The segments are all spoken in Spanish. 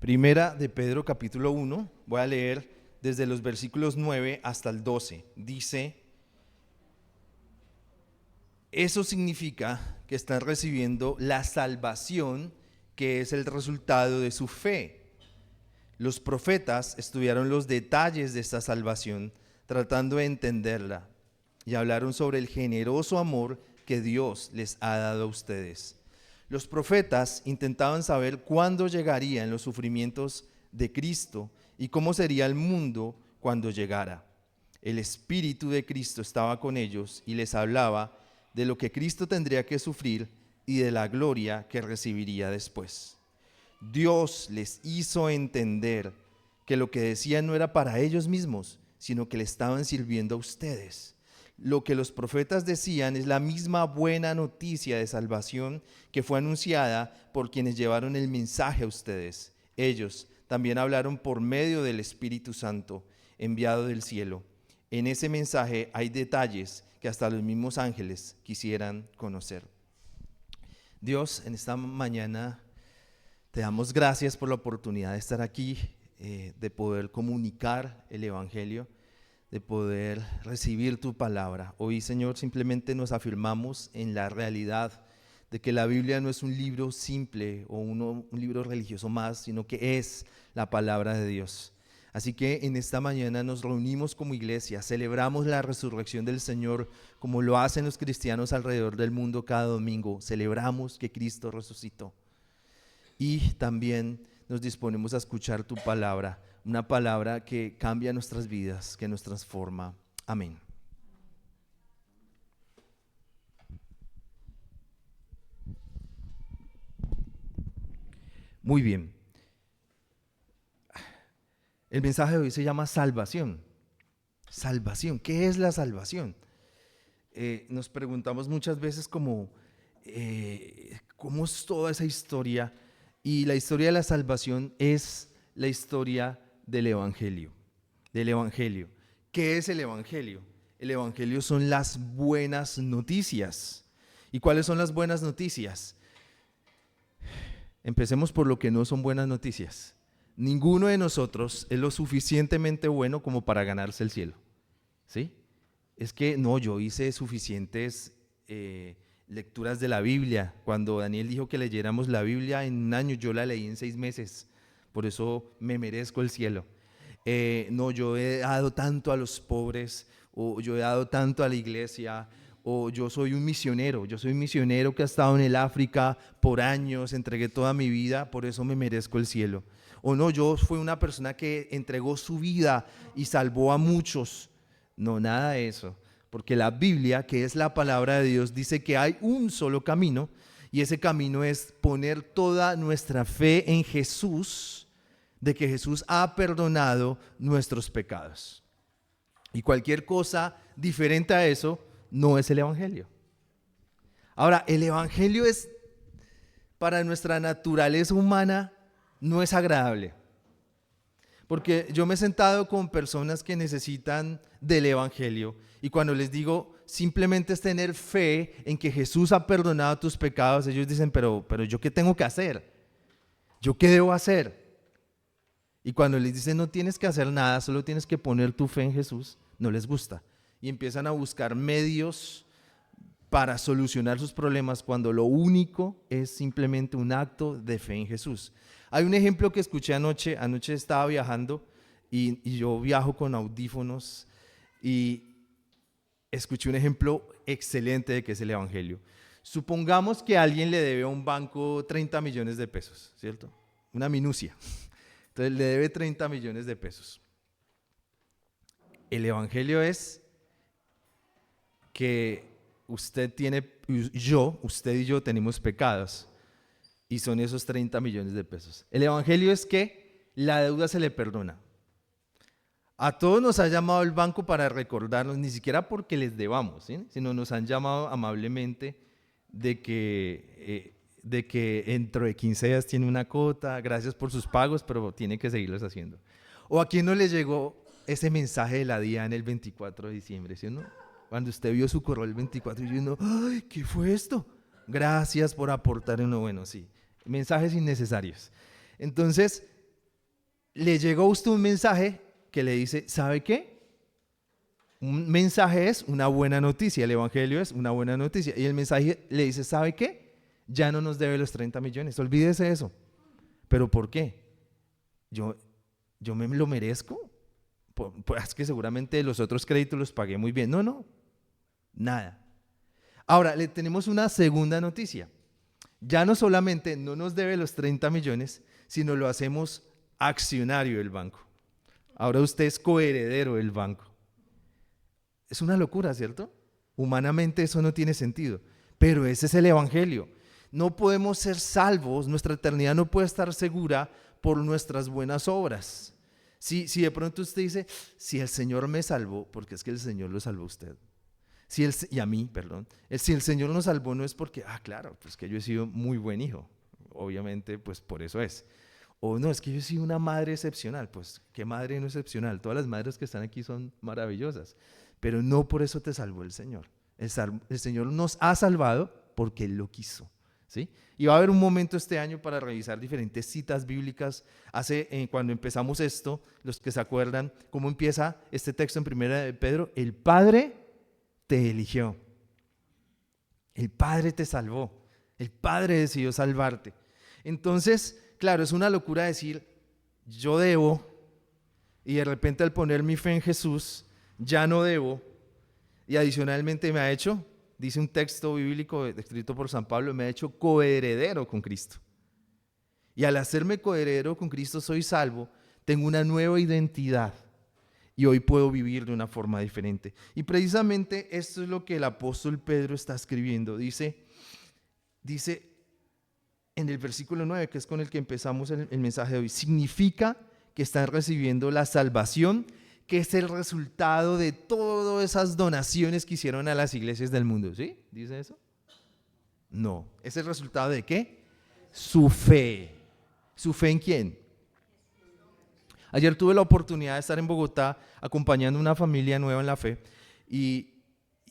Primera de Pedro capítulo 1, voy a leer desde los versículos 9 hasta el 12. Dice: eso significa que están recibiendo la salvación que es el resultado de su fe. Los profetas estudiaron los detalles de esta salvación, tratando de entenderla, y hablaron sobre el generoso amor que Dios les ha dado a ustedes. Los profetas intentaban saber cuándo llegarían los sufrimientos de Cristo y cómo sería el mundo cuando llegara. El Espíritu de Cristo estaba con ellos y les hablaba de lo que Cristo tendría que sufrir y de la gloria que recibiría después. Dios les hizo entender que lo que decían no era para ellos mismos, sino que le estaban sirviendo a ustedes. Lo que los profetas decían es la misma buena noticia de salvación que fue anunciada por quienes llevaron el mensaje a ustedes. Ellos también hablaron por medio del Espíritu Santo, enviado del cielo. En ese mensaje hay detalles que hasta los mismos ángeles quisieran conocer. Dios, en esta mañana te damos gracias por la oportunidad de estar aquí, de poder comunicar el Evangelio, de poder recibir tu palabra. Hoy, Señor, simplemente nos afirmamos en la realidad de que la Biblia no es un libro simple o un libro religioso más, sino que es la palabra de Dios. Así que en esta mañana nos reunimos como iglesia, celebramos la resurrección del Señor como lo hacen los cristianos alrededor del mundo cada domingo. Celebramos que Cristo resucitó. Y también nos disponemos a escuchar tu palabra, una palabra que cambia nuestras vidas, que nos transforma. Amén. Muy bien. El mensaje de hoy se llama salvación. Salvación, ¿qué es la salvación? Nos preguntamos muchas veces ¿cómo es toda esa historia? Y la historia de la salvación es la historia del Evangelio. ¿Qué es el Evangelio? El Evangelio son las buenas noticias. ¿Y cuáles son las buenas noticias? Empecemos por lo que no son buenas noticias. Ninguno de nosotros es lo suficientemente bueno como para ganarse el cielo. ¿Sí? Es que no, yo hice suficientes lecturas de la Biblia. Cuando Daniel dijo que leyéramos la Biblia en un año, yo la leí en 6 meses. Por eso me merezco el cielo. No, yo he dado tanto a los pobres, o yo he dado tanto a la iglesia, o yo soy un misionero que ha estado en el África por años, entregué toda mi vida, por eso me merezco el cielo. O no, yo fui una persona que entregó su vida y salvó a muchos. No, nada de eso, porque la Biblia, que es la palabra de Dios, dice que hay un solo camino, y ese camino es poner toda nuestra fe en Jesús, de que Jesús ha perdonado nuestros pecados. Y cualquier cosa diferente a eso no es el Evangelio. Ahora, el Evangelio es, para nuestra naturaleza humana, no es agradable. Porque yo me he sentado con personas que necesitan del Evangelio, y cuando les digo simplemente es tener fe en que Jesús ha perdonado tus pecados, ellos dicen, pero ¿yo qué tengo que hacer? ¿Yo qué debo hacer? Y cuando les dicen no tienes que hacer nada, solo tienes que poner tu fe en Jesús, no les gusta. Y empiezan a buscar medios para solucionar sus problemas cuando lo único es simplemente un acto de fe en Jesús. Hay un ejemplo que escuché anoche estaba viajando y yo viajo con audífonos y escuché un ejemplo excelente de qué es el Evangelio. Supongamos que alguien le debe a un banco 30 millones de pesos, ¿cierto? Una minucia. Entonces le debe 30 millones de pesos. El Evangelio es que usted y yo tenemos pecados y son esos 30 millones de pesos. El Evangelio es que la deuda se le perdona. A todos nos ha llamado el banco para recordarnos, ni siquiera porque les debamos, ¿sí? Sino nos han llamado amablemente de que dentro de 15 días tiene una cuota, gracias por sus pagos, pero tiene que seguirlos haciendo. ¿O a quién no le llegó ese mensaje de la DIAN el 24 de diciembre? ¿Sí o no? Cuando usted vio su correo el 24 y uno, ¡ay, qué fue esto! Gracias por aportar uno, bueno, sí, mensajes innecesarios. Entonces, le llegó a usted un mensaje que le dice, ¿sabe qué? Un mensaje es una buena noticia, el evangelio es una buena noticia. Y el mensaje le dice, ¿sabe qué? Ya no nos debe los 30 millones, olvídese de eso. ¿Pero por qué? Yo me lo merezco. Pues que seguramente los otros créditos los pagué muy bien. No, nada. Ahora, le tenemos una segunda noticia. Ya no solamente no nos debe los 30 millones, sino lo hacemos accionario del banco. Ahora usted es coheredero del banco. Es una locura, ¿cierto? Humanamente eso no tiene sentido, pero ese es el evangelio. No podemos ser salvos, nuestra eternidad no puede estar segura por nuestras buenas obras. Si de pronto usted dice, si el Señor me salvó, porque es que el Señor lo salvó a usted. Y a mí, perdón. Si el Señor nos salvó no es porque, claro, pues que yo he sido muy buen hijo. Obviamente, pues por eso es. O no, es que yo he sido una madre excepcional. Pues, ¿qué madre no excepcional? Todas las madres que están aquí son maravillosas. Pero no por eso te salvó el Señor. El Señor nos ha salvado porque Él lo quiso. ¿Sí? Y va a haber un momento este año para revisar diferentes citas bíblicas. Cuando empezamos esto, los que se acuerdan, cómo empieza este texto en Primera de Pedro, el Padre te eligió, el Padre te salvó, el Padre decidió salvarte. Entonces, claro, es una locura decir, yo debo, y de repente al poner mi fe en Jesús, ya no debo, y adicionalmente me ha hecho, dice un texto bíblico escrito por San Pablo, me ha hecho coheredero con Cristo. Y al hacerme coheredero con Cristo soy salvo, tengo una nueva identidad y hoy puedo vivir de una forma diferente. Y precisamente esto es lo que el apóstol Pedro está escribiendo. Dice en el versículo 9, que es con el que empezamos el mensaje de hoy, significa que están recibiendo la salvación, que es el resultado de todas esas donaciones que hicieron a las iglesias del mundo. ¿Sí? ¿Dice eso? No. ¿Es el resultado de qué? Su fe. ¿Su fe en quién? Ayer tuve la oportunidad de estar en Bogotá acompañando a una familia nueva en la fe y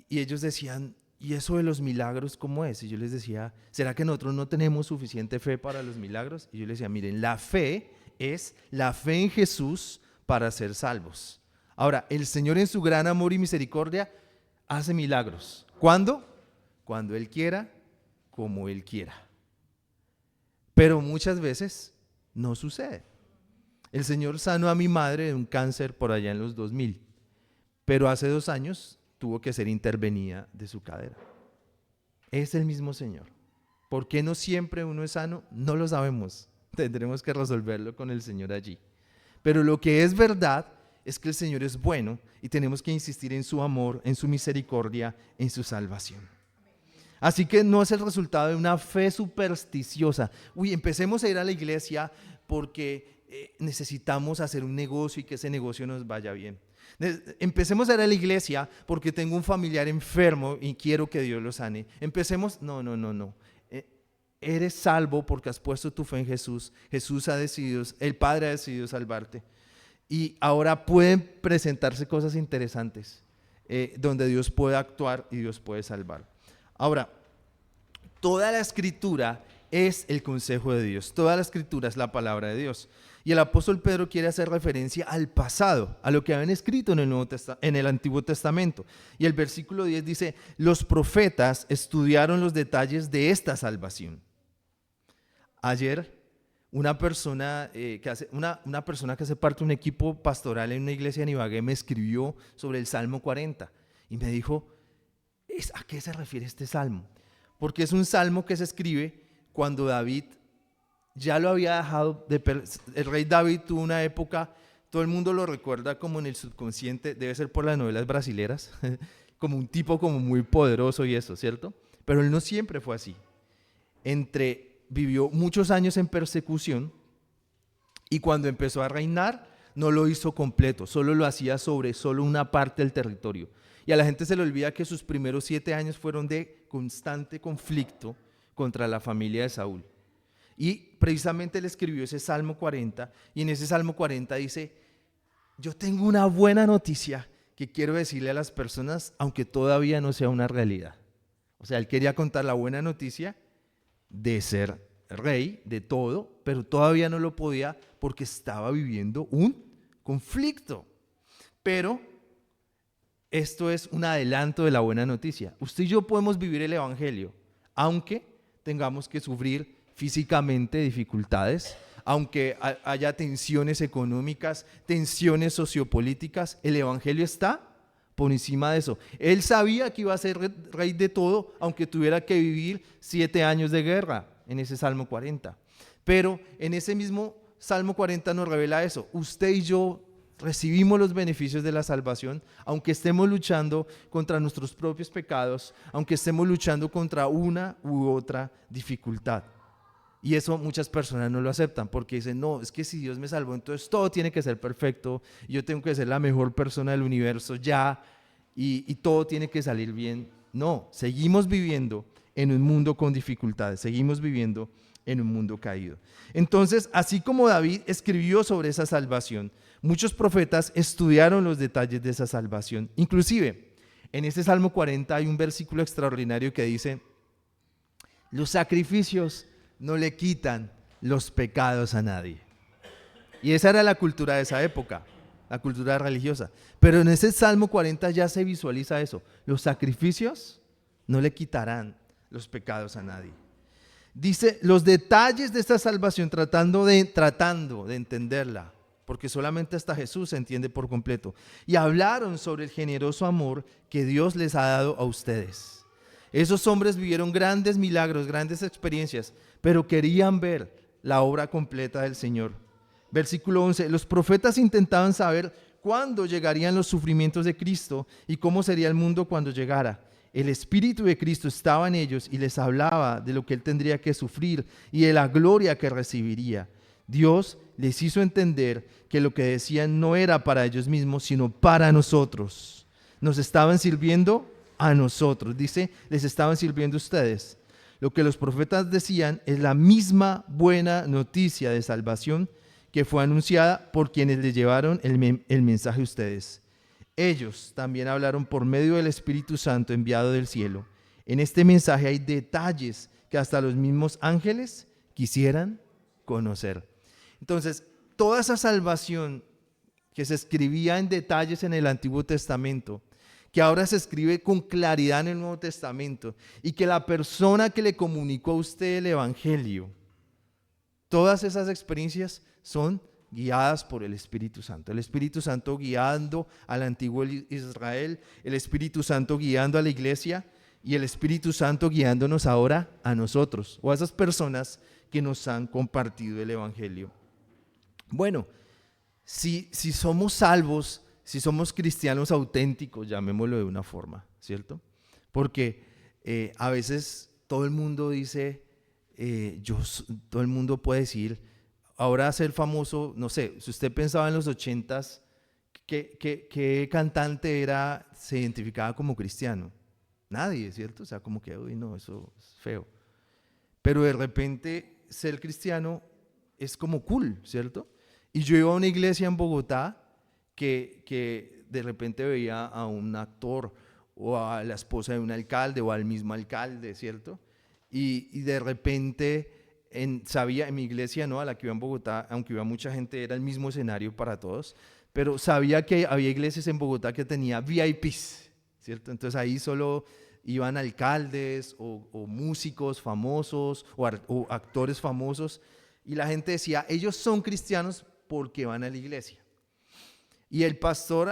ellos decían, ¿y eso de los milagros cómo es? Y yo les decía, ¿será que nosotros no tenemos suficiente fe para los milagros? Y yo les decía, miren, la fe es la fe en Jesús para ser salvos. Ahora, el Señor en su gran amor y misericordia hace milagros. ¿Cuándo? Cuando Él quiera, como Él quiera. Pero muchas veces no sucede. El Señor sanó a mi madre de un cáncer por allá en los 2000, pero hace 2 años tuvo que ser intervenida de su cadera. Es el mismo Señor. ¿Por qué no siempre uno es sano? No lo sabemos. Tendremos que resolverlo con el Señor allí. Pero lo que es verdad es que el Señor es bueno y tenemos que insistir en su amor, en su misericordia, en su salvación. Así que no es el resultado de una fe supersticiosa. Empecemos a ir a la iglesia porque necesitamos hacer un negocio y que ese negocio nos vaya bien. Empecemos a ir a la iglesia porque tengo un familiar enfermo y quiero que Dios lo sane. Empecemos, no. Eres salvo porque has puesto tu fe en Jesús. Jesús ha decidido, el Padre ha decidido salvarte. Y ahora pueden presentarse cosas interesantes donde Dios puede actuar y Dios puede salvar. Ahora, toda la escritura es el consejo de Dios. Toda la escritura es la palabra de Dios. Y el apóstol Pedro quiere hacer referencia al pasado, a lo que habían escrito en el Antiguo Testamento. Y el versículo 10 dice, los profetas estudiaron los detalles de esta salvación. Ayer, una persona que hace parte de un equipo pastoral en una iglesia en Ibagué me escribió sobre el Salmo 40 y me dijo, ¿a qué se refiere este salmo? Porque es un salmo que se escribe cuando David ya lo había dejado el rey David tuvo una época, todo el mundo lo recuerda como en el subconsciente, debe ser por las novelas brasileras, como un tipo como muy poderoso y eso, ¿cierto? Pero él no siempre fue así. Vivió muchos años en persecución y cuando empezó a reinar no lo hizo completo, solo lo hacía sobre solo una parte del territorio. Y a la gente se le olvida que sus primeros 7 años fueron de constante conflicto contra la familia de Saúl. Y precisamente él escribió ese Salmo 40 y en ese Salmo 40 dice, yo tengo una buena noticia que quiero decirle a las personas, aunque todavía no sea una realidad. O sea, él quería contar la buena noticia de ser rey de todo, pero todavía no lo podía porque estaba viviendo un conflicto. Pero esto es un adelanto de la buena noticia. Usted y yo podemos vivir el evangelio, aunque tengamos que sufrir físicamente dificultades, aunque haya tensiones económicas, tensiones sociopolíticas, el evangelio está por encima de eso. Él sabía que iba a ser rey de todo, aunque tuviera que vivir 7 años de guerra en ese Salmo 40. Pero en ese mismo Salmo 40 nos revela eso. Usted y yo recibimos los beneficios de la salvación, aunque estemos luchando contra nuestros propios pecados, aunque estemos luchando contra una u otra dificultad. Y eso muchas personas no lo aceptan porque dicen, no, es que si Dios me salvó, entonces todo tiene que ser perfecto, yo tengo que ser la mejor persona del universo ya, y todo tiene que salir bien. No, seguimos viviendo en un mundo con dificultades, seguimos viviendo en un mundo caído. Entonces, así como David escribió sobre esa salvación, muchos profetas estudiaron los detalles de esa salvación. Inclusive, en este Salmo 40 hay un versículo extraordinario que dice, los sacrificios no le quitan los pecados a nadie. Y esa era la cultura de esa época, la cultura religiosa. Pero en ese Salmo 40 ya se visualiza eso. Los sacrificios no le quitarán los pecados a nadie. Dice los detalles de esta salvación tratando de entenderla, porque solamente hasta Jesús se entiende por completo. Y hablaron sobre el generoso amor que Dios les ha dado a ustedes. Esos hombres vivieron grandes milagros, grandes experiencias, pero querían ver la obra completa del Señor. Versículo 11, los profetas intentaban saber cuándo llegarían los sufrimientos de Cristo y cómo sería el mundo cuando llegara. El Espíritu de Cristo estaba en ellos y les hablaba de lo que Él tendría que sufrir y de la gloria que recibiría. Dios les hizo entender que lo que decían no era para ellos mismos, sino para nosotros. Nos estaban sirviendo a nosotros. Dice, les estaban sirviendo a ustedes. Lo que los profetas decían es la misma buena noticia de salvación que fue anunciada por quienes les llevaron el mensaje a ustedes. Ellos también hablaron por medio del Espíritu Santo enviado del cielo. En este mensaje hay detalles que hasta los mismos ángeles quisieran conocer. Entonces, toda esa salvación que se escribía en detalles en el Antiguo Testamento, que ahora se escribe con claridad en el Nuevo Testamento, y que la persona que le comunicó a usted el Evangelio, todas esas experiencias son guiadas por el Espíritu Santo. El Espíritu Santo guiando al antiguo Israel, el Espíritu Santo guiando a la iglesia y el Espíritu Santo guiándonos ahora a nosotros o a esas personas que nos han compartido el Evangelio. Bueno, si somos salvos, si somos cristianos auténticos, llamémoslo de una forma, ¿cierto? Porque a veces todo el mundo dice, todo el mundo puede decir, ahora ser famoso, no sé, si usted pensaba en los 80s, ¿qué cantante se identificaba como cristiano? Nadie, ¿cierto? O sea, como que, uy, no, eso es feo. Pero de repente ser cristiano es como cool, ¿cierto? Y yo iba a una iglesia en Bogotá que de repente veía a un actor o a la esposa de un alcalde o al mismo alcalde, ¿cierto? Y de repente sabía en mi iglesia, ¿no?, a la que iba en Bogotá, aunque iba mucha gente, era el mismo escenario para todos, pero sabía que había iglesias en Bogotá que tenía VIPs, ¿cierto? Entonces ahí solo iban alcaldes o músicos famosos o actores famosos, y la gente decía, ellos son cristianos porque van a la iglesia. Y el pastor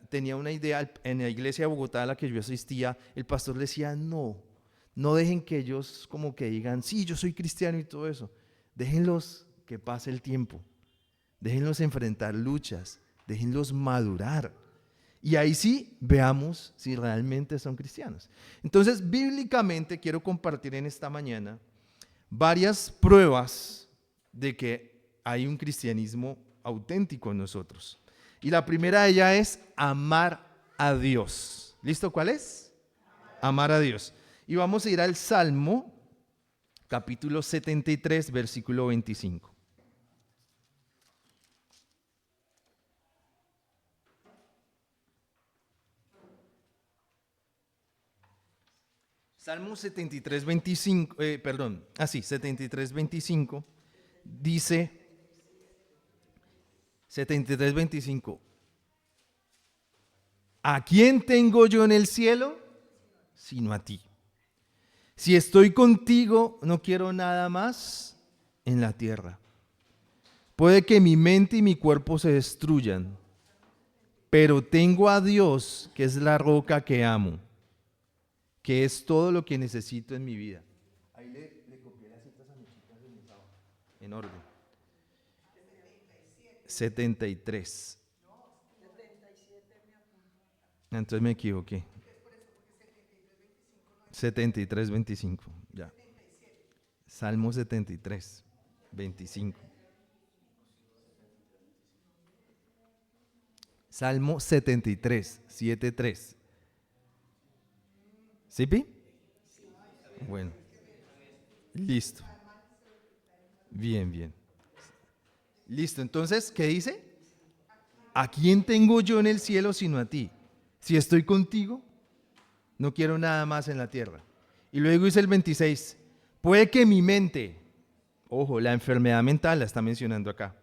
tenía una idea, en la iglesia de Bogotá a la que yo asistía, el pastor le decía, no dejen que ellos como que digan, sí, yo soy cristiano y todo eso. Déjenlos que pase el tiempo, déjenlos enfrentar luchas, déjenlos madurar. Y ahí sí veamos si realmente son cristianos. Entonces, bíblicamente quiero compartir en esta mañana varias pruebas de que hay un cristianismo auténtico en nosotros. Y la primera de ellas es amar a Dios. ¿Listo? ¿Cuál es? Amar a Dios. Y vamos a ir al Salmo, capítulo 73, versículo 25. Salmo 73, 25, perdón, 73, 25, dice, 73, 25, ¿a quién tengo yo en el cielo? Sino a ti. Si estoy contigo, no quiero nada más en la tierra. Puede que mi mente y mi cuerpo se destruyan, pero tengo a Dios, que es la roca que amo, que es todo lo que necesito en mi vida. Ahí le copié las citas a mis chicas en orden. 73. Entonces me equivoqué. 73, 25. Ya. Salmo 73, 25. Salmo 73, 7, 3. ¿Sí, Pi? Bueno, listo. Bien, bien. Listo, entonces, ¿qué dice? ¿A quién tengo yo en el cielo sino a ti? Si estoy contigo, no quiero nada más en la tierra. Y luego dice el 26, puede que mi mente, ojo, la enfermedad mental la está mencionando acá,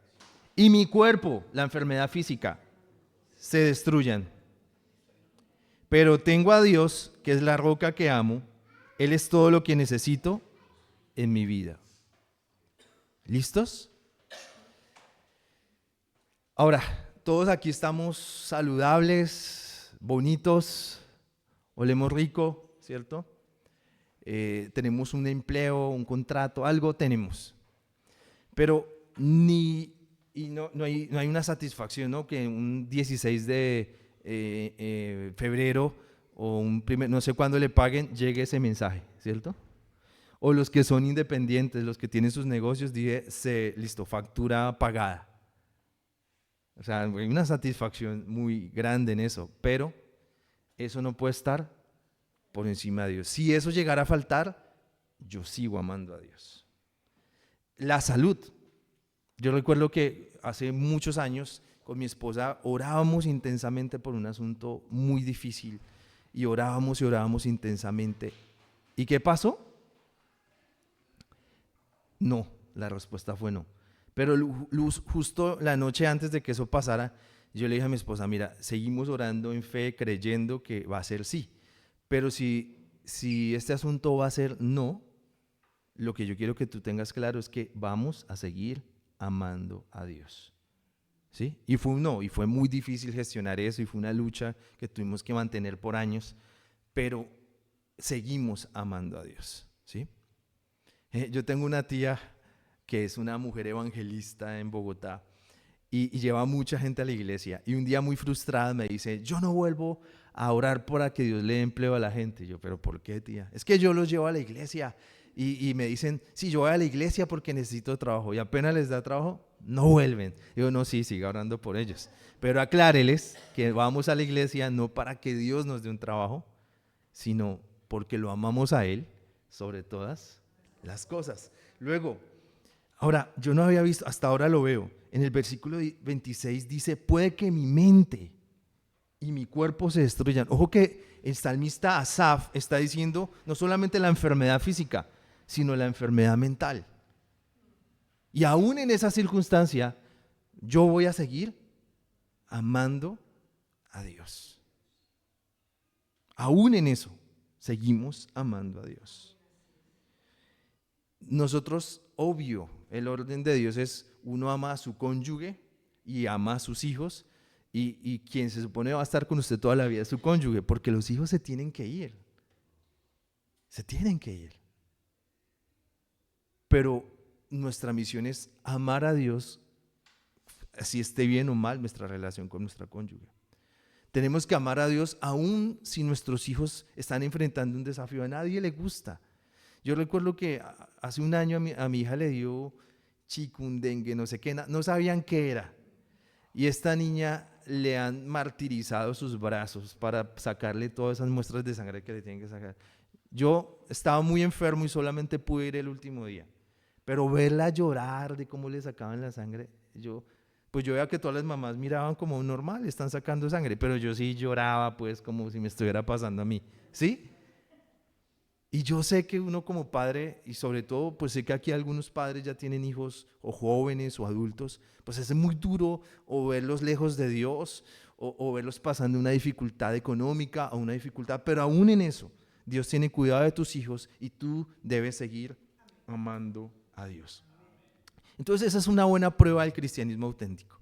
y mi cuerpo, la enfermedad física, se destruyan. Pero tengo a Dios, que es la roca que amo, Él es todo lo que necesito en mi vida. ¿Listos? Ahora, todos aquí estamos saludables, bonitos, olemos rico, ¿cierto? Tenemos un empleo, un contrato, algo tenemos. Pero no hay una satisfacción, ¿no? Que un 16 de febrero o no sé cuándo le paguen, llegue ese mensaje, ¿cierto? O los que son independientes, los que tienen sus negocios, listo, factura pagada. O sea, hay una satisfacción muy grande en eso, pero eso no puede estar por encima de Dios. Si eso llegara a faltar, yo sigo amando a Dios. La salud. Yo recuerdo que hace muchos años con mi esposa orábamos intensamente por un asunto muy difícil y orábamos intensamente. ¿Y qué pasó? No, la respuesta fue no. Pero justo la noche antes de que eso pasara, yo le dije a mi esposa, mira, seguimos orando en fe, creyendo que va a ser sí. Pero si este asunto va a ser no, lo que yo quiero que tú tengas claro es que vamos a seguir amando a Dios. ¿Sí? Y fue un no, y fue muy difícil gestionar eso, y fue una lucha que tuvimos que mantener por años, pero seguimos amando a Dios. ¿Sí? Yo tengo una tía que es una mujer evangelista en Bogotá y lleva mucha gente a la iglesia. Y un día muy frustrada me dice, yo no vuelvo a orar para que Dios le dé empleo a la gente. Y yo, ¿pero por qué, tía? Es que yo los llevo a la iglesia y me dicen, sí, yo voy a la iglesia porque necesito trabajo. Y apenas les da trabajo, no vuelven. Digo, no, sí, siga orando por ellos. Pero acláreles que vamos a la iglesia no para que Dios nos dé un trabajo, sino porque lo amamos a Él sobre todas las cosas. Luego, ahora, yo no había visto, hasta ahora lo veo, en el versículo 26 dice, puede que mi mente y mi cuerpo se destruyan. Ojo que el salmista Asaf está diciendo no solamente la enfermedad física, sino la enfermedad mental. Y aún en esa circunstancia, yo voy a seguir amando a Dios. Aún en eso, seguimos amando a Dios. Nosotros, obvio, el orden de Dios es uno ama a su cónyuge y ama a sus hijos, y quien se supone va a estar con usted toda la vida es su cónyuge, porque los hijos se tienen que ir. Se tienen que ir. Pero nuestra misión es amar a Dios, si esté bien o mal nuestra relación con nuestra cónyuge. Tenemos que amar a Dios aún si nuestros hijos están enfrentando un desafío. A nadie le gusta. Yo recuerdo que hace un año a mi hija le dio chikundengue, no sé qué, no sabían qué era. Y esta niña le han martirizado sus brazos para sacarle todas esas muestras de sangre que le tienen que sacar. Yo estaba muy enfermo y solamente pude ir el último día. Pero verla llorar de cómo le sacaban la sangre, pues yo veía que todas las mamás miraban como normal, están sacando sangre, pero yo sí lloraba pues como si me estuviera pasando a mí. ¿Sí? Y yo sé que uno como padre, y sobre todo, pues sé que aquí algunos padres ya tienen hijos o jóvenes o adultos, pues es muy duro o verlos lejos de Dios o verlos pasando una dificultad económica o una dificultad, pero aún en eso, Dios tiene cuidado de tus hijos y tú debes seguir amando a Dios. Entonces esa es una buena prueba del cristianismo auténtico.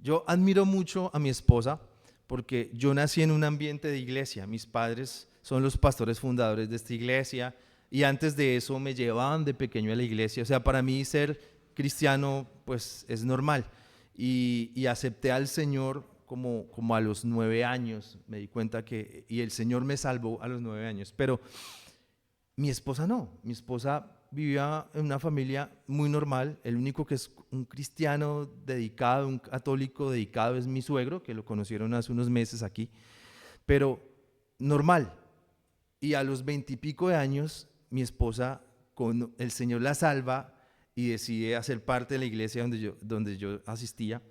Yo admiro mucho a mi esposa porque yo nací en un ambiente de iglesia. Mis padres son los pastores fundadores de esta iglesia y antes de eso me llevaban de pequeño a la iglesia. O sea, para mí ser cristiano pues es normal. Y acepté al Señor como a los 9 años. Me di cuenta que, y el Señor me salvó a los 9 años. Pero mi esposa no, mi esposa vivía en una familia muy normal. El único que es un cristiano dedicado, un católico dedicado es mi suegro, que lo conocieron hace unos meses aquí, pero normal. Y a los 20 y pico de años, mi esposa, con el Señor la salva y decide hacer parte de la iglesia donde yo asistía.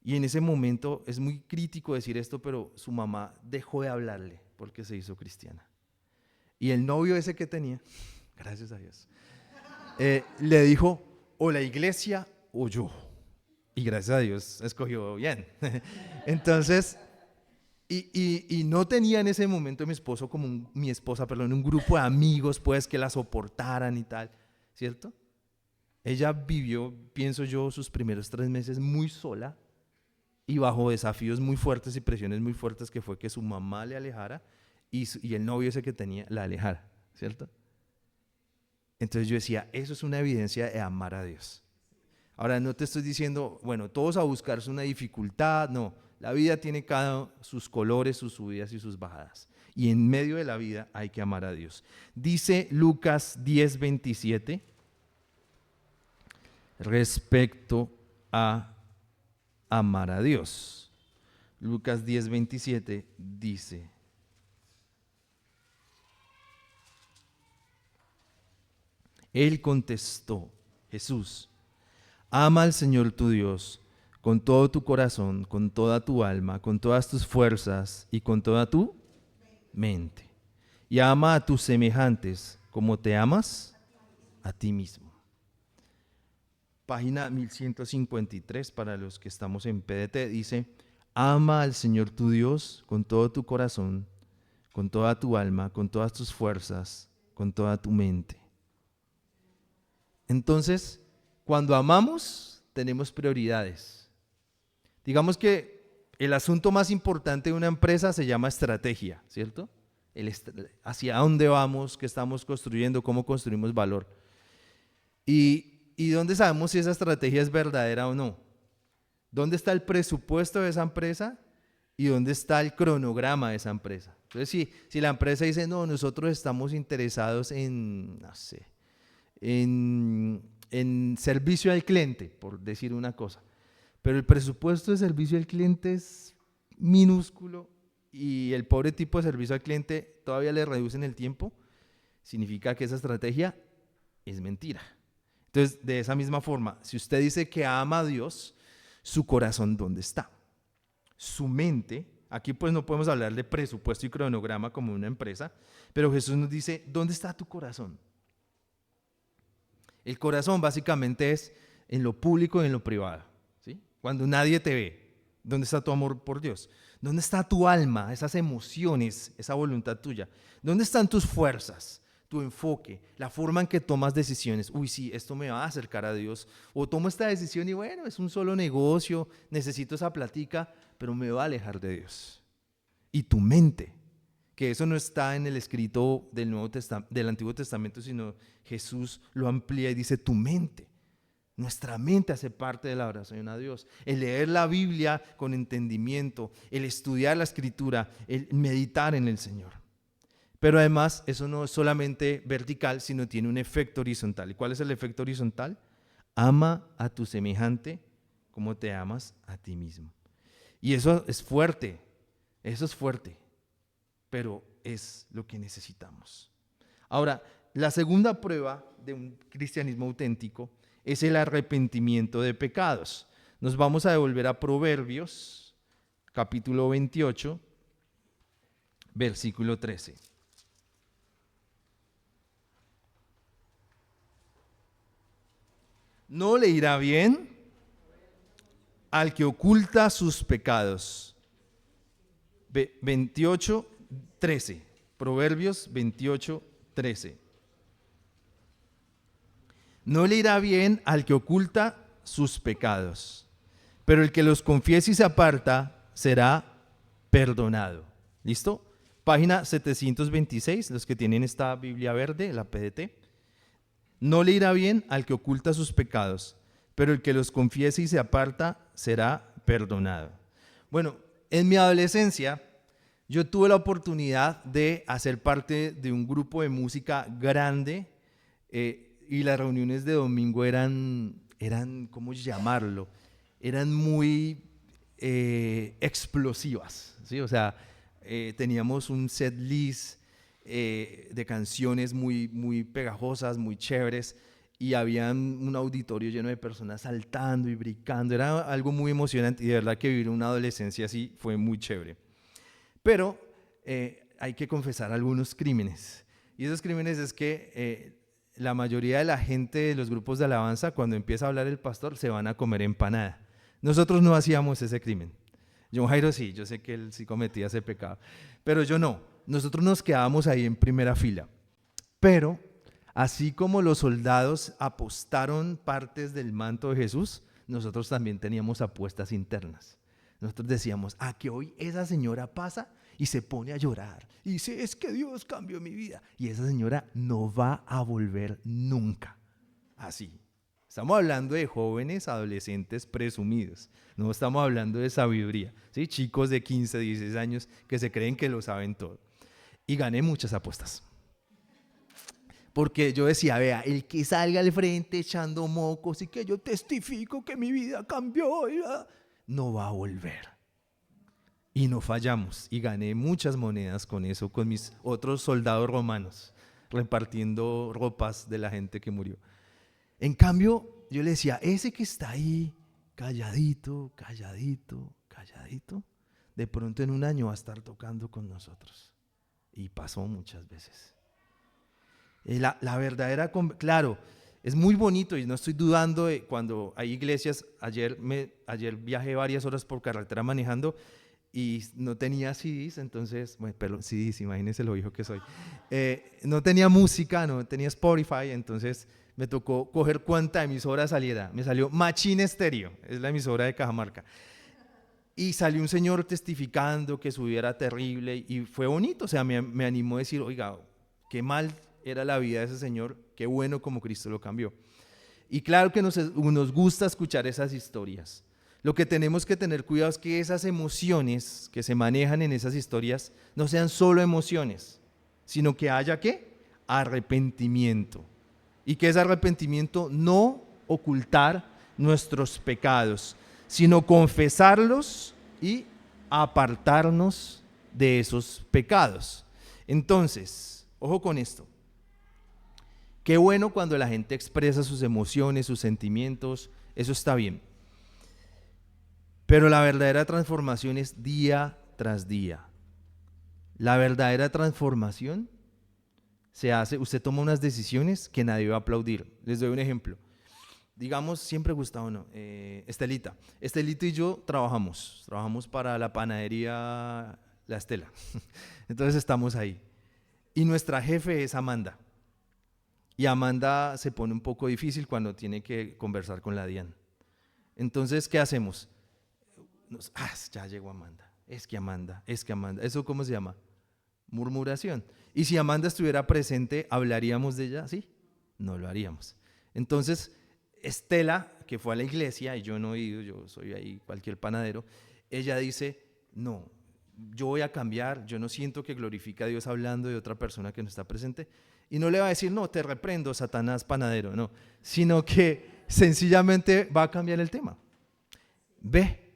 Y en ese momento, es muy crítico decir esto, pero su mamá dejó de hablarle porque se hizo cristiana. Y el novio ese que tenía, gracias a Dios, le dijo, o la iglesia o yo. Y gracias a Dios escogió bien. Entonces, y no tenía en ese momento mi esposa, perdón, un grupo de amigos pues que la soportaran y tal, ¿cierto? Ella vivió, pienso yo, sus primeros 3 meses muy sola y bajo desafíos muy fuertes y presiones muy fuertes que fue que su mamá le alejara y el novio ese que tenía la alejara, ¿cierto? Entonces yo decía, eso es una evidencia de amar a Dios. Ahora no te estoy diciendo, bueno, todos a buscarse una dificultad, no. La vida tiene cada sus colores, sus subidas y sus bajadas. Y en medio de la vida hay que amar a Dios. Dice Lucas 10:27 respecto a amar a Dios. Lucas 10:27 dice: Él contestó, Jesús, ama al Señor tu Dios con todo tu corazón, con toda tu alma, con todas tus fuerzas y con toda tu mente. Y ama a tus semejantes como te amas a ti mismo. Página 1153 para los que estamos en PDT dice: ama al Señor tu Dios con todo tu corazón, con toda tu alma, con todas tus fuerzas, con toda tu mente. Entonces, cuando amamos, tenemos prioridades. Digamos que el asunto más importante de una empresa se llama estrategia, ¿cierto? Hacia dónde vamos, qué estamos construyendo, cómo construimos valor. ¿Y dónde sabemos si esa estrategia es verdadera o no? ¿Dónde está el presupuesto de esa empresa? ¿Y dónde está el cronograma de esa empresa? Entonces, si la empresa dice, no, nosotros estamos interesados en, no sé, en servicio al cliente, por decir una cosa, pero el presupuesto de servicio al cliente es minúsculo y el pobre tipo de servicio al cliente todavía le reducen el tiempo, significa que esa estrategia es mentira. Entonces, de esa misma forma, si usted dice que ama a Dios, su corazón, ¿dónde está? Su mente, aquí pues no podemos hablar de presupuesto y cronograma como una empresa, pero Jesús nos dice, ¿dónde está tu corazón? El corazón básicamente es en lo público y en lo privado, ¿sí? Cuando nadie te ve, ¿dónde está tu amor por Dios? ¿Dónde está tu alma, esas emociones, esa voluntad tuya? ¿Dónde están tus fuerzas, tu enfoque, la forma en que tomas decisiones? Uy, sí, esto me va a acercar a Dios. O tomo esta decisión y bueno, es un solo negocio, necesito esa platica, pero me va a alejar de Dios. Y tu mente, que eso no está en el escrito del Antiguo Testamento, sino Jesús lo amplía y dice tu mente. Nuestra mente hace parte de la oración a Dios. El leer la Biblia con entendimiento, el estudiar la Escritura, el meditar en el Señor. Pero además eso no es solamente vertical, sino tiene un efecto horizontal. ¿Y cuál es el efecto horizontal? Ama a tu semejante como te amas a ti mismo. Y eso es fuerte, pero es lo que necesitamos. Ahora, la segunda prueba de un cristianismo auténtico es el arrepentimiento de pecados. Nos vamos a devolver a Proverbios, capítulo 28, versículo 13. No le irá bien al que oculta sus pecados. 28:13. Proverbios 28:13. No le irá bien al que oculta sus pecados, pero el que los confiese y se aparta será perdonado. ¿Listo? Página 726, los que tienen esta Biblia verde, la PDT. No le irá bien al que oculta sus pecados, pero el que los confiese y se aparta será perdonado. Bueno, en mi adolescencia yo tuve la oportunidad de hacer parte de un grupo de música grande, y las reuniones de domingo eran ¿cómo llamarlo? Eran muy explosivas, ¿sí? O sea, teníamos un set list de canciones muy, muy pegajosas, muy chéveres, y había un auditorio lleno de personas saltando y brincando. Era algo muy emocionante y de verdad que vivir una adolescencia así fue muy chévere. Pero hay que confesar algunos crímenes. Y esos crímenes es que la mayoría de la gente de los grupos de alabanza, cuando empieza a hablar el pastor, se van a comer empanada. Nosotros no hacíamos ese crimen. John Jairo sí, yo sé que él sí cometía ese pecado, pero yo no. Nosotros nos quedábamos ahí en primera fila. Pero así como los soldados apostaron partes del manto de Jesús, nosotros también teníamos apuestas internas. Nosotros decíamos, que hoy esa señora pasa y se pone a llorar y dice, es que Dios cambió mi vida, y esa señora no va a volver nunca. Así. Estamos hablando de jóvenes, adolescentes presumidos, no estamos hablando de sabiduría, ¿sí? Chicos de 15, 16 años que se creen que lo saben todo. Y gané muchas apuestas. Porque yo decía, vea, el que salga al frente echando mocos y que yo testifico que mi vida cambió, no va a volver. Y no fallamos, y gané muchas monedas con eso, con mis otros soldados romanos, repartiendo ropas de la gente que murió. En cambio, yo le decía, ese que está ahí, calladito, calladito, calladito, de pronto en un año va a estar tocando con nosotros. Y pasó muchas veces. La verdadera, claro, es muy bonito y no estoy dudando de cuando hay iglesias. Ayer viajé varias horas por carretera manejando y no tenía CDs, entonces, bueno, perdón, CDs, imagínense lo viejo que soy. No tenía música, no tenía Spotify, entonces me tocó coger cuánta emisora saliera. Me salió Machine Stereo, es la emisora de Cajamarca. Y salió un señor testificando que su vida era terrible y fue bonito, o sea, me animó a decir, oiga, qué mal era la vida de ese señor, qué bueno como Cristo lo cambió. Y claro que nos gusta escuchar esas historias. Lo que tenemos que tener cuidado es que esas emociones que se manejan en esas historias no sean solo emociones, sino que haya ¿qué? Arrepentimiento. Y que ese arrepentimiento no ocultar nuestros pecados, sino confesarlos y apartarnos de esos pecados. Entonces, ojo con esto. Qué bueno cuando la gente expresa sus emociones, sus sentimientos, eso está bien. Pero la verdadera transformación es día tras día. La verdadera transformación se hace, usted toma unas decisiones que nadie va a aplaudir. Les doy un ejemplo. Digamos, siempre Gustavo, no, Estelita. Estelita y yo trabajamos para la panadería La Estela. Entonces estamos ahí. Y nuestra jefe es Amanda. Y Amanda se pone un poco difícil cuando tiene que conversar con la Diana. Entonces, ¿qué hacemos? Ya llegó Amanda. Es que Amanda. ¿Eso cómo se llama? Murmuración. Y si Amanda estuviera presente, ¿hablaríamos de ella? ¿Sí? No lo haríamos. Entonces, Estela, que fue a la iglesia, y yo no he ido, yo soy ahí cualquier panadero, ella dice, no, yo voy a cambiar, yo no siento que glorifica a Dios hablando de otra persona que no está presente, y no le va a decir, no, te reprendo, Satanás panadero, no, sino que sencillamente va a cambiar el tema. Ve,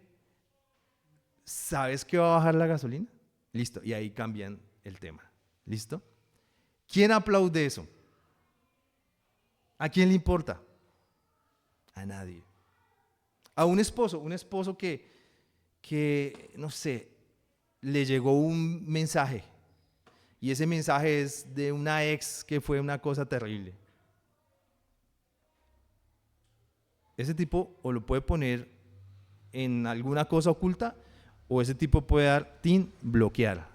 ¿sabes que va a bajar la gasolina? Listo, y ahí cambian el tema. ¿Listo? ¿Quién aplaude eso? ¿A quién le importa? A nadie. A un esposo que, no sé, le llegó un mensaje y ese mensaje es de una ex que fue una cosa terrible. ese tipo o lo puede poner en alguna cosa oculta o ese tipo puede dar tin, bloquear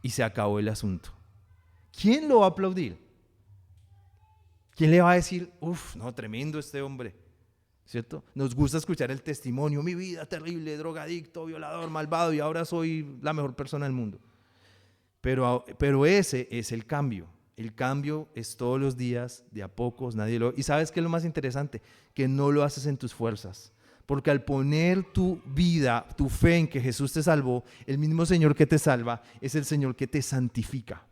y se acabó el asunto. ¿Quién lo va a aplaudir? ¿Quién le va a decir, uff, no, tremendo este hombre? ¿Cierto? Nos gusta escuchar el testimonio, mi vida terrible, drogadicto, violador, malvado y ahora soy la mejor persona del mundo. Pero ese es el cambio. El cambio es todos los días, de a pocos, nadie lo... Y ¿sabes qué es lo más interesante? Que no lo haces en tus fuerzas. Porque al poner tu vida, tu fe en que Jesús te salvó, el mismo Señor que te salva es el Señor que te santifica.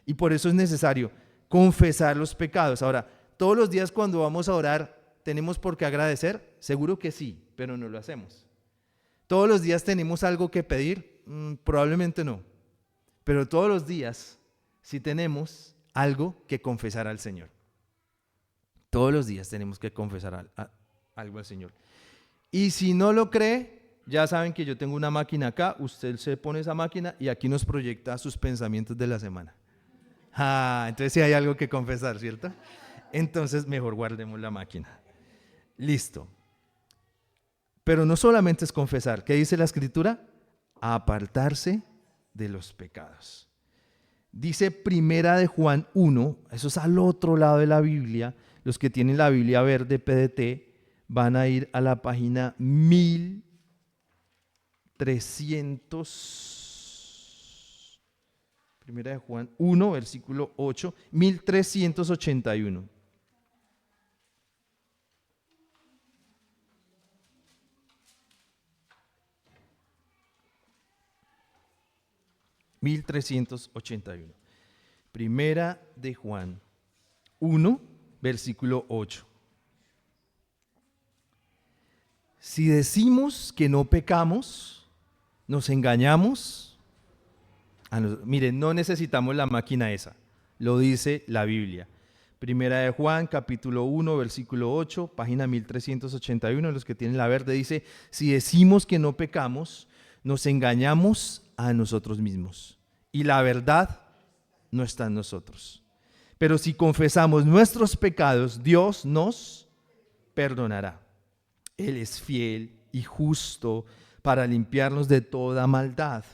Y por eso es necesario confesar los pecados. Ahora, todos los días cuando vamos a orar, ¿tenemos por qué agradecer? Seguro que sí, pero no lo hacemos. ¿Todos los días tenemos algo que pedir? Probablemente no. Pero todos los días sí tenemos algo que confesar al Señor. Todos los días tenemos que confesar algo al Señor. Y si no lo cree, ya saben que yo tengo una máquina acá, usted se pone esa máquina y aquí nos proyecta sus pensamientos de la semana. Entonces sí hay algo que confesar, ¿cierto? Entonces mejor guardemos la máquina. Listo. Pero no solamente es confesar. ¿Qué dice la Escritura? Apartarse de los pecados. Dice Primera de Juan 1, eso es al otro lado de la Biblia. Los que tienen la Biblia verde PDT van a ir a la página 1300. Primera de Juan 1, versículo 8, 1381. Primera de Juan 1, versículo 8. Si decimos que no pecamos, nos engañamos. Miren, no necesitamos la máquina esa, lo dice la Biblia. Primera de Juan, capítulo 1, versículo 8, página 1381, los que tienen la verde, dice, si decimos que no pecamos, nos engañamos a nosotros mismos y la verdad no está en nosotros. Pero si confesamos nuestros pecados, Dios nos perdonará. Él es fiel y justo para limpiarnos de toda maldad.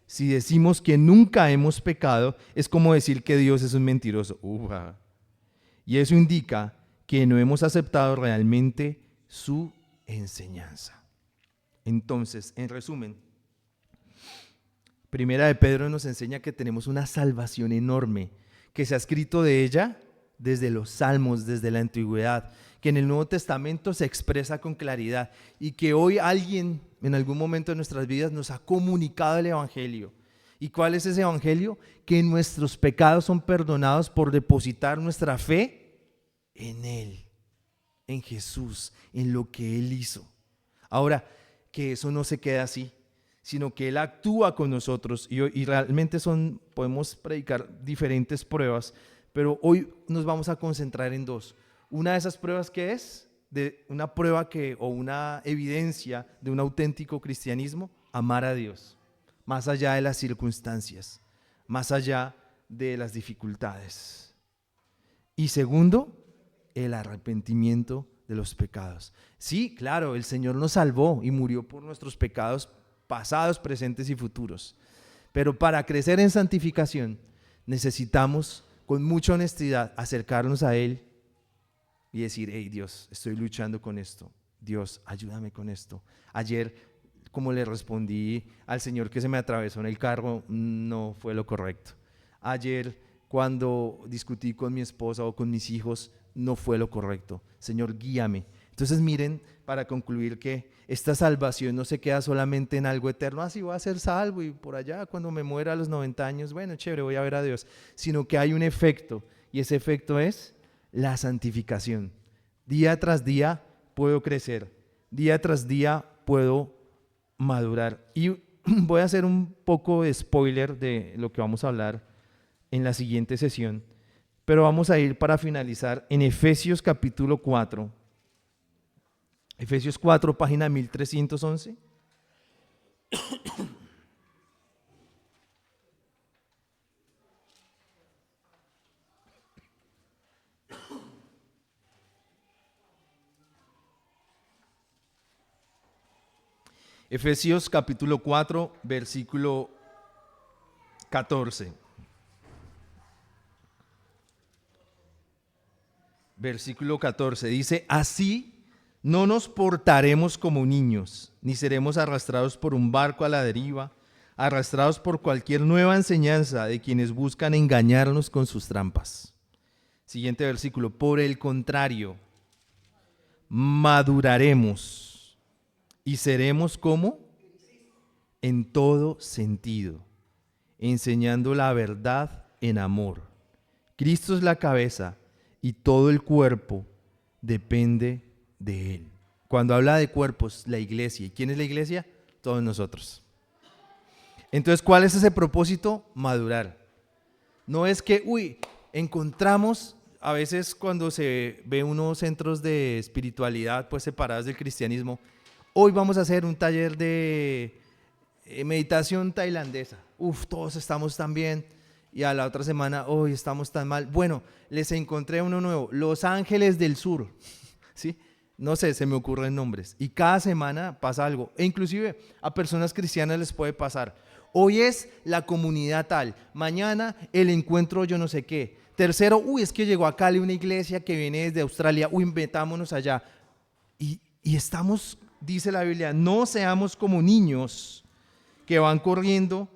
Si decimos que nunca hemos pecado, es como decir que Dios es un mentiroso. Y eso indica que no hemos aceptado realmente su enseñanza. Entonces, en resumen, Primera de Pedro nos enseña que tenemos una salvación enorme, que se ha escrito de ella desde los Salmos, desde la antigüedad, que en el Nuevo Testamento se expresa con claridad y que hoy alguien en algún momento de nuestras vidas nos ha comunicado el Evangelio. ¿Y cuál es ese Evangelio? Que nuestros pecados son perdonados por depositar nuestra fe en Él, en Jesús, en lo que Él hizo. Ahora, que eso no se queda así, sino que Él actúa con nosotros y realmente podemos predicar diferentes pruebas, pero hoy nos vamos a concentrar en dos. Una de esas pruebas, ¿qué es? De una prueba o una evidencia de un auténtico cristianismo, amar a Dios, más allá de las circunstancias, más allá de las dificultades. Y segundo, el arrepentimiento de los pecados. Sí, claro, el Señor nos salvó y murió por nuestros pecados pasados, presentes y futuros. Pero para crecer en santificación necesitamos con mucha honestidad acercarnos a Él y decir, hey Dios, estoy luchando con esto. Dios, ayúdame con esto. Ayer, como le respondí al Señor que se me atravesó en el carro, no fue lo correcto. Ayer, cuando discutí con mi esposa o con mis hijos, no fue lo correcto. Señor, guíame. Entonces miren, para concluir, que esta salvación no se queda solamente en algo eterno, así voy a ser salvo y por allá cuando me muera a los 90 años, bueno, chévere, voy a ver a Dios, sino que hay un efecto y ese efecto es la santificación. Día tras día puedo crecer, día tras día puedo madurar. Y voy a hacer un poco de spoiler de lo que vamos a hablar en la siguiente sesión, pero vamos a ir para finalizar en Efesios capítulo 4. Efesios 4, página 1311. Efesios capítulo 4, versículo 14. Versículo 14 dice: así no nos portaremos como niños, ni seremos arrastrados por un barco a la deriva, arrastrados por cualquier nueva enseñanza de quienes buscan engañarnos con sus trampas. Siguiente versículo: por el contrario, maduraremos y seremos como en todo sentido, enseñando la verdad en amor. Cristo es la cabeza y todo el cuerpo depende de Él. Cuando habla de cuerpos, la iglesia. ¿Y quién es la iglesia? Todos nosotros. Entonces, ¿cuál es ese propósito? Madurar. No es que, encontramos, a veces cuando se ve unos centros de espiritualidad pues separados del cristianismo, hoy vamos a hacer un taller de meditación tailandesa. Todos estamos tan bien. Y a la otra semana, hoy estamos tan mal. Bueno, les encontré uno nuevo, Los Ángeles del Sur, ¿sí? No sé, se me ocurren nombres. Y cada semana pasa algo. E inclusive a personas cristianas les puede pasar. Hoy es la comunidad tal, mañana el encuentro yo no sé qué. Tercero, es que llegó a Cali una iglesia que viene desde Australia, metámonos allá. Y estamos, dice la Biblia, no seamos como niños que van corriendo,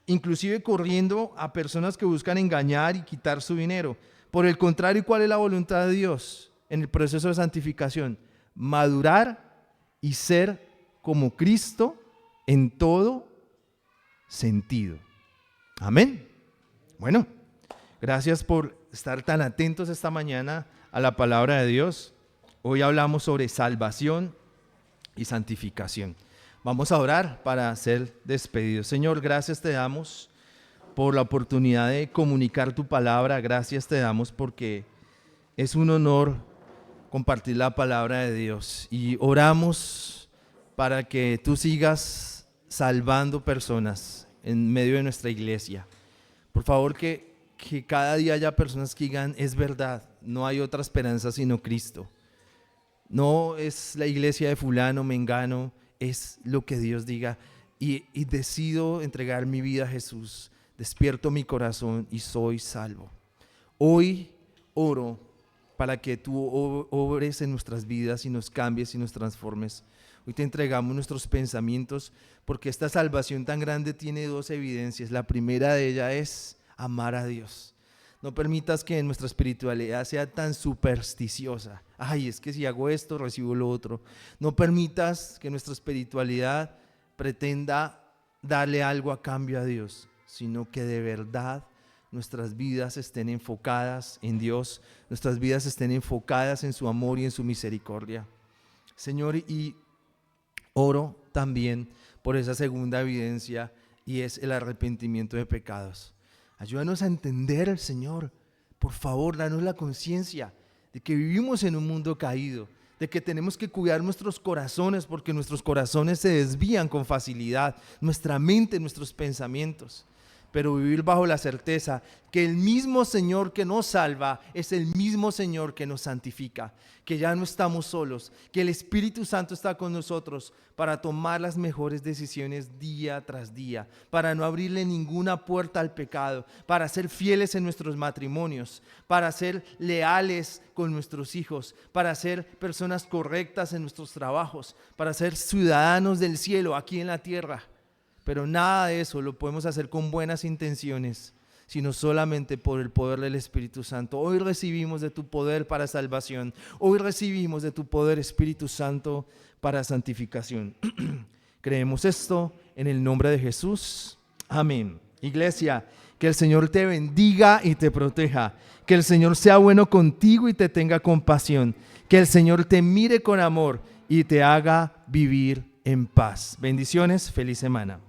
inclusive corriendo a personas que buscan engañar y quitar su dinero. Por el contrario, ¿cuál es la voluntad de Dios en el proceso de santificación? Madurar y ser como Cristo en todo sentido. Amén. Bueno, gracias por estar tan atentos esta mañana a la palabra de Dios. Hoy hablamos sobre salvación y santificación. Vamos a orar para ser despedidos. Señor, gracias te damos por la oportunidad de comunicar tu palabra. Gracias te damos porque es un honor compartir la palabra de Dios. Y oramos para que tú sigas salvando personas en medio de nuestra iglesia. Por favor, que cada día haya personas que digan, es verdad, no hay otra esperanza sino Cristo. No es la iglesia de fulano, mengano, es lo que Dios diga y decido entregar mi vida a Jesús, despierto mi corazón y soy salvo. Hoy oro para que tú obres en nuestras vidas y nos cambies y nos transformes. Hoy te entregamos nuestros pensamientos porque esta salvación tan grande tiene dos evidencias. La primera de ellas es amar a Dios. No permitas que nuestra espiritualidad sea tan supersticiosa. Es que si hago esto, recibo lo otro. No permitas que nuestra espiritualidad pretenda darle algo a cambio a Dios, sino que de verdad nuestras vidas estén enfocadas en Dios, nuestras vidas estén enfocadas en su amor y en su misericordia. Señor, y oro también por esa segunda evidencia y es el arrepentimiento de pecados. Ayúdanos a entender, Señor, por favor, danos la conciencia de que vivimos en un mundo caído, de que tenemos que cuidar nuestros corazones porque nuestros corazones se desvían con facilidad, nuestra mente, nuestros pensamientos. Pero vivir bajo la certeza que el mismo Señor que nos salva es el mismo Señor que nos santifica, que ya no estamos solos, que el Espíritu Santo está con nosotros para tomar las mejores decisiones día tras día, para no abrirle ninguna puerta al pecado, para ser fieles en nuestros matrimonios, para ser leales con nuestros hijos, para ser personas correctas en nuestros trabajos, para ser ciudadanos del cielo aquí en la tierra. Pero nada de eso lo podemos hacer con buenas intenciones, sino solamente por el poder del Espíritu Santo. Hoy recibimos de tu poder para salvación. Hoy recibimos de tu poder, Espíritu Santo, para santificación. Creemos esto en el nombre de Jesús. Amén. Iglesia, que el Señor te bendiga y te proteja. Que el Señor sea bueno contigo y te tenga compasión. Que el Señor te mire con amor y te haga vivir en paz. Bendiciones, feliz semana.